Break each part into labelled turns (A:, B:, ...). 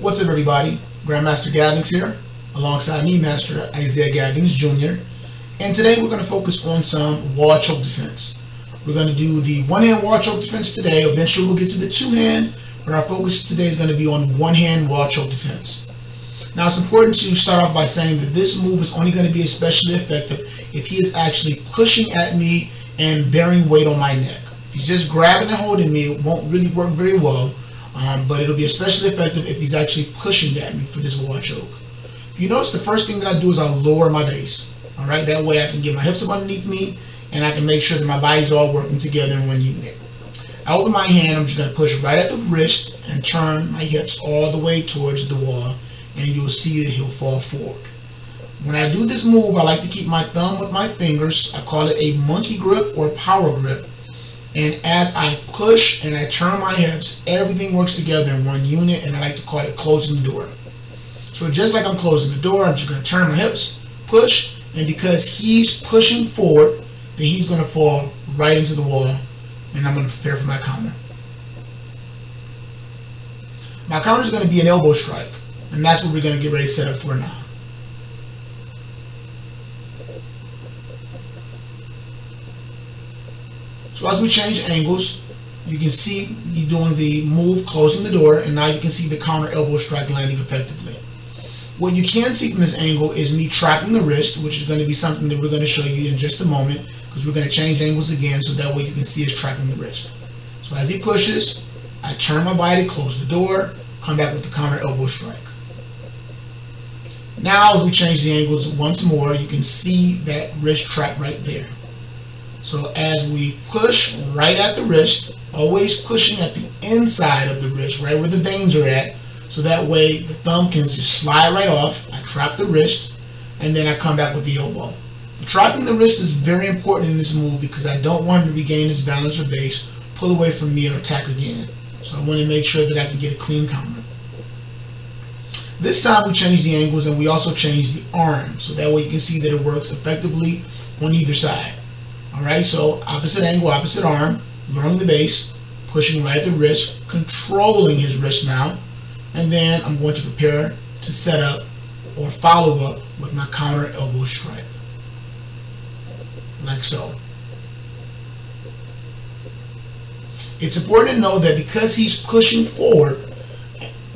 A: What's up, everybody? GrandMaster Gathings here, alongside me, Master Isaiah Gathings Jr. And today we're going to focus on some wall choke defense. We're going to do the one-hand wall choke defense today. Eventually we'll get to the two-hand, but our focus today is going to be on one-hand wall choke defense. Now, it's important to start off by saying that this move is only going to be especially effective if he is actually pushing at me and bearing weight on my neck. If he's just grabbing and holding me, it won't really work very well. But it'll be especially effective if he's actually pushing at me for this wall choke. If you notice, the first thing that I do is I lower my base. Alright, that way I can get my hips up underneath me and I can make sure that my body's all working together in one unit. I open my hand, I'm just going to push right at the wrist and turn my hips all the way towards the wall, and you'll see that he'll fall forward. When I do this move, I like to keep my thumb with my fingers. I call it a monkey grip or power grip. And as I push and I turn my hips, everything works together in one unit, and I like to call it closing the door. So just like I'm closing the door, I'm just going to turn my hips, push, and because he's pushing forward, then he's going to fall right into the wall, and I'm going to prepare for my counter. My counter is going to be an elbow strike, and that's what we're going to get ready to set up for now. So as we change angles, you can see me doing the move, closing the door, and now you can see the counter elbow strike landing effectively. What you can see from this angle is me trapping the wrist, which is going to be something that we're going to show you in just a moment, because we're going to change angles again so that way you can see us trapping the wrist. So as he pushes, I turn my body, close the door, come back with the counter elbow strike. Now as we change the angles once more, you can see that wrist trap right there. So as we push right at the wrist, always pushing at the inside of the wrist, right where the veins are at, so that way the thumb can just slide right off. I trap the wrist, and then I come back with the elbow. Trapping the wrist is very important in this move because I don't want him to regain his balance or base, pull away from me, or attack again. So I want to make sure that I can get a clean counter. This time we change the angles and we also change the arm, so that way you can see that it works effectively on either side. Alright, so opposite angle, opposite arm, lowering the base, pushing right at the wrist, controlling his wrist now, and then I'm going to prepare to set up or follow up with my counter elbow strike. Like so. It's important to know that because he's pushing forward,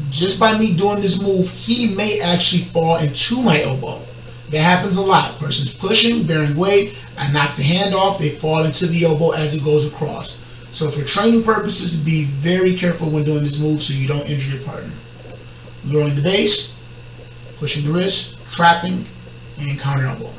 A: just by me doing this move, he may actually fall into my elbow. That happens a lot. Person's pushing, bearing weight, I knock the hand off, they fall into the elbow as it goes across. So for training purposes, be very careful when doing this move so you don't injure your partner. Lowering the base, pushing the wrist, trapping, and counter elbow.